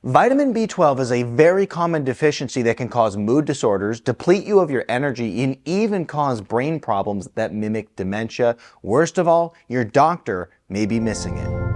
Vitamin B12 is a very common deficiency that can cause mood disorders, deplete you of your energy, and even cause brain problems that mimic dementia. Worst of all, your doctor may be missing it.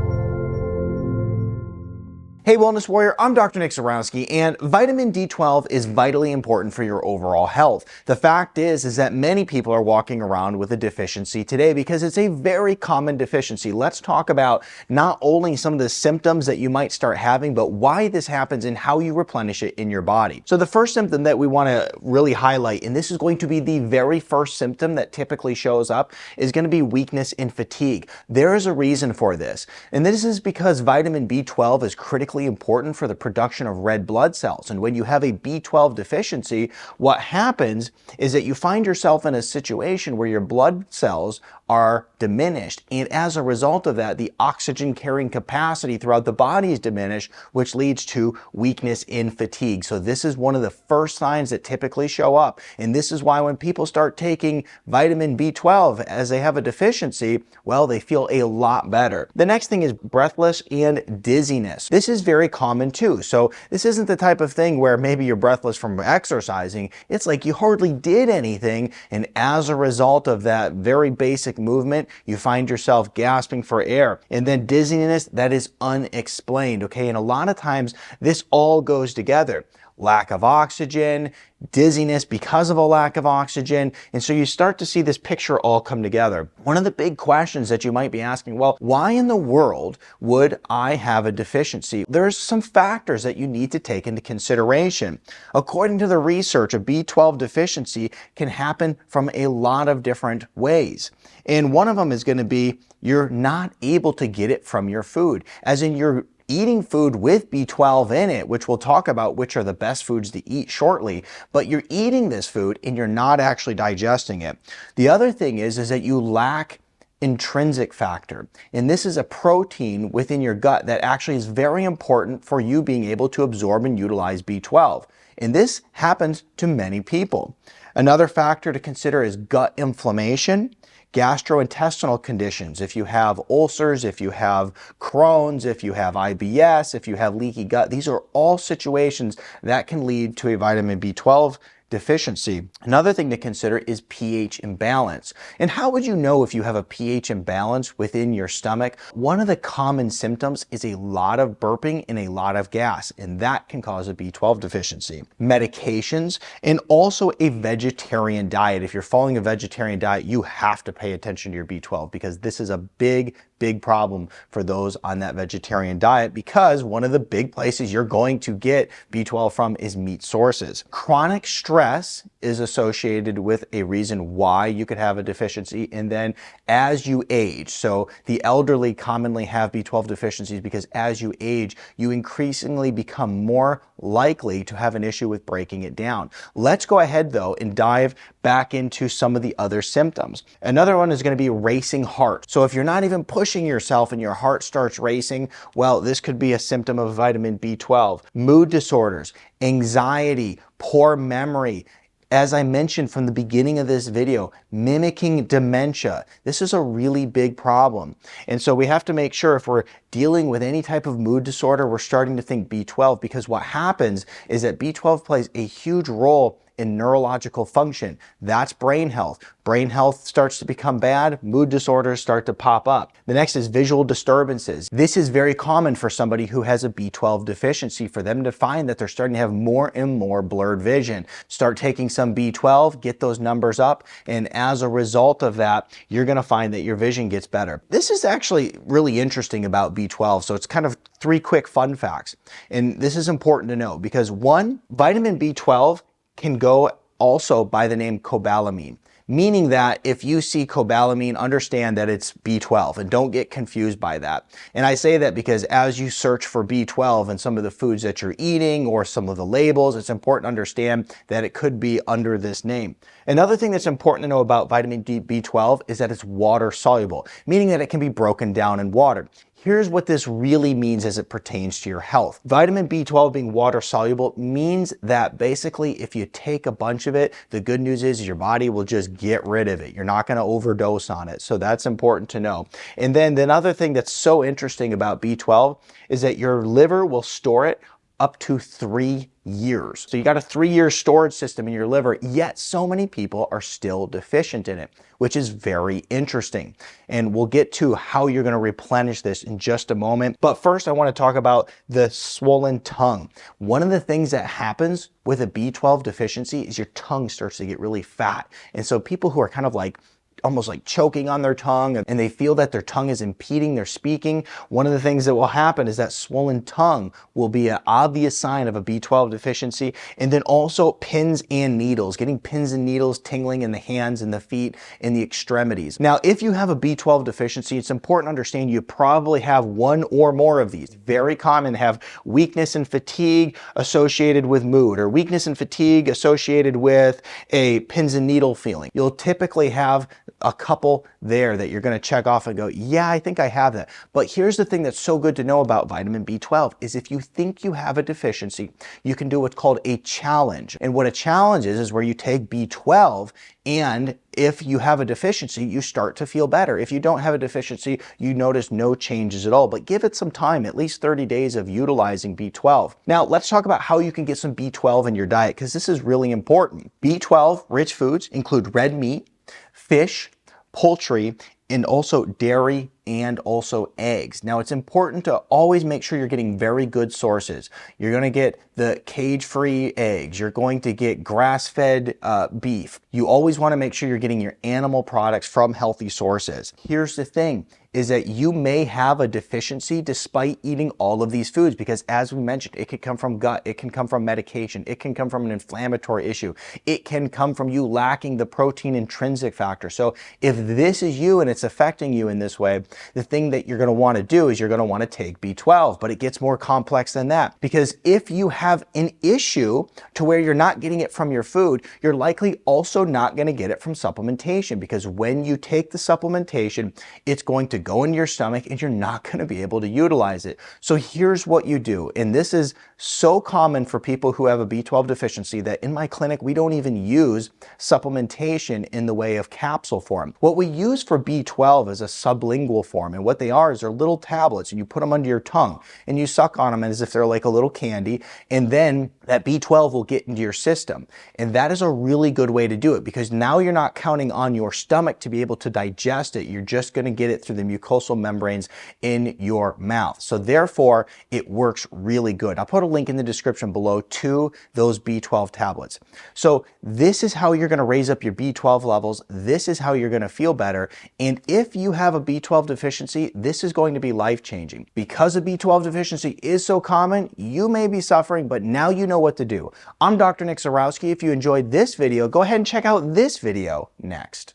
Hey Wellness Warrior, I'm Dr. Zyrowski, and vitamin B12 is vitally important for your overall health. The fact is that many people are walking around with a deficiency today because it's a very common deficiency. Let's talk about not only some of the symptoms that you might start having, but why this happens and how you replenish it in your body. So the first symptom that we want to really highlight, and this is going to be the very first symptom that typically shows up, is going to be weakness and fatigue. There is a reason for this, and this is because vitamin B12 is critically important for the production of red blood cells. And when you have a B12 deficiency, what happens is that you find yourself in a situation where your blood cells are diminished, and as a result of that, the oxygen carrying capacity throughout the body is diminished, which leads to weakness and fatigue. So this is one of the first signs that typically show up, and this is why when people start taking vitamin B12 as they have a deficiency, well, they feel a lot better. The next thing is breathless and dizziness. This is very common too. So this isn't the type of thing where maybe you're breathless from exercising. It's like you hardly did anything, and as a result of that very basic movement, you find yourself gasping for air. And then dizziness that is unexplained, okay? And a lot of times this all goes together. Lack of oxygen, dizziness because of a lack of oxygen, and so you start to see this picture all come together. One of the big questions that you might be asking, well, why in the world would I have a deficiency? There's some factors that you need to take into consideration. According to the research, a B12 deficiency can happen from a lot of different ways, and one of them is going to be you're not able to get it from your food, as in you're eating food with B12 in it, which we'll talk about which are the best foods to eat shortly, but you're eating this food and you're not actually digesting it. The other thing is that you lack intrinsic factor, and this is a protein within your gut that actually is very important for you being able to absorb and utilize B12, and this happens to many people. Another factor to consider is gut inflammation, gastrointestinal conditions. If you have ulcers, if you have Crohn's, if you have IBS, if you have leaky gut, these are all situations that can lead to a vitamin B12 deficiency. Another thing to consider is pH imbalance. And how would you know if you have a pH imbalance within your stomach? One of the common symptoms is a lot of burping and a lot of gas, and that can cause a B12 deficiency. Medications, and also a vegetarian diet. If you're following a vegetarian diet, you have to pay attention to your B12 because this is a big problem for those on that vegetarian diet, because one of the big places you're going to get B12 from is meat sources. Chronic stress is associated with a reason why you could have a deficiency, and then as you age, so the elderly commonly have B12 deficiencies because as you age, you increasingly become more likely to have an issue with breaking it down. Let's go ahead though and dive back into some of the other symptoms. Another one is going to be racing heart. So if you're not even pushing yourself and your heart starts racing, well, this could be a symptom of vitamin B12. Mood disorders, anxiety, poor memory. As I mentioned from the beginning of this video, mimicking dementia. This is a really big problem. And so we have to make sure if we're dealing with any type of mood disorder, we're starting to think B12, because what happens is that B12 plays a huge role in neurological function. That's brain health. Brain health starts to become bad, mood disorders start to pop up. The next is visual disturbances. This is very common for somebody who has a B12 deficiency, for them to find that they're starting to have more and more blurred vision. Start taking some B12, get those numbers up, and as a result of that, you're going to find that your vision gets better. This is actually really interesting about B12, so it's kind of 3 quick fun facts. And this is important to know because one, vitamin B12 can go also by the name cobalamin, meaning that if you see cobalamin, understand that it's B12 and don't get confused by that. And I say that because as you search for B12 in some of the foods that you're eating or some of the labels, it's important to understand that it could be under this name. Another thing that's important to know about vitamin B12 is that it's water soluble, meaning that it can be broken down in water. Here's what this really means as it pertains to your health. Vitamin B12 being water soluble means that basically if you take a bunch of it, the good news is your body will just get rid of it. You're not going to overdose on it. So that's important to know. And then another thing that's so interesting about B12 is that your liver will store it up to 3 years. So you got a 3-year storage system in your liver, yet so many people are still deficient in it, which is very interesting. And we'll get to how you're going to replenish this in just a moment. But first, I want to talk about the swollen tongue. One of the things that happens with a B12 deficiency is your tongue starts to get really fat. And so people who are kind of like almost like choking on their tongue and they feel that their tongue is impeding their speaking, one of the things that will happen is that swollen tongue will be an obvious sign of a B12 deficiency. And then also pins and needles, getting pins and needles tingling in the hands and the feet and the extremities. Now, if you have a B12 deficiency, it's important to understand you probably have one or more of these. Very common to have weakness and fatigue associated with mood, or weakness and fatigue associated with a pins and needle feeling. You'll typically have a couple there that you're going to check off and go, yeah, I think I have that. But here's the thing that's so good to know about vitamin B12 is if you think you have a deficiency, you can do what's called a challenge. And what a challenge is where you take B12, and if you have a deficiency, you start to feel better. If you don't have a deficiency, you notice no changes at all. But give it some time, at least 30 days of utilizing B12. Now, let's talk about how you can get some B12 in your diet, because this is really important. B12 rich foods include red meat, fish, poultry, and also dairy and also eggs. Now, it's important to always make sure you're getting very good sources. You're going to get the cage-free eggs. You're going to get grass-fed beef. You always want to make sure you're getting your animal products from healthy sources. Here's the thing, is that you may have a deficiency despite eating all of these foods, because as we mentioned, it can come from gut, it can come from medication, it can come from an inflammatory issue, it can come from you lacking the protein intrinsic factor. So if this is you and it's affecting you in this way, the thing that you're going to want to do is you're going to want to take B12, but it gets more complex than that, because if you have an issue to where you're not getting it from your food, you're likely also not going to get it from supplementation, because when you take the supplementation, it's going to go into your stomach and you're not going to be able to utilize it. So here's what you do, and this is so common for people who have a B12 deficiency that in my clinic we don't even use supplementation in the way of capsule form. What we use for B12 is a sublingual form, and what they are is they're little tablets, and you put them under your tongue and you suck on them as if they're like a little candy, and then that B12 will get into your system. And that is a really good way to do it, because now you're not counting on your stomach to be able to digest it. You're just going to get it through the mucosal membranes in your mouth. So therefore, it works really good. I'll put a link in the description below to those B12 tablets. So this is how you're going to raise up your B12 levels. This is how you're going to feel better. And if you have a B12 deficiency, this is going to be life-changing. Because a B12 deficiency is so common, you may be suffering, but now you know what to do. I'm Dr. Zyrowski. If you enjoyed this video, go ahead and check out this video next.